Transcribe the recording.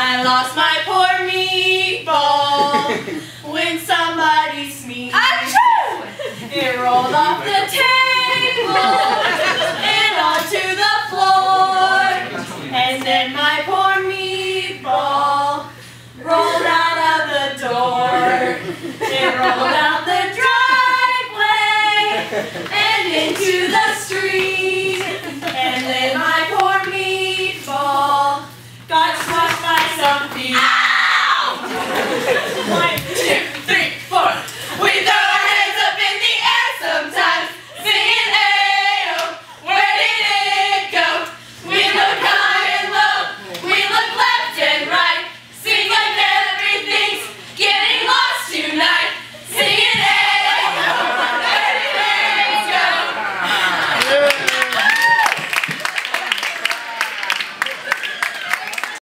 I lost my poor meatball when somebody sneezed. Achoo! It rolled off the table and onto the floor. And then my poor meatball rolled out of the door. It rolled out the driveway and into the street. And then my poor meatball got smushed by some feet.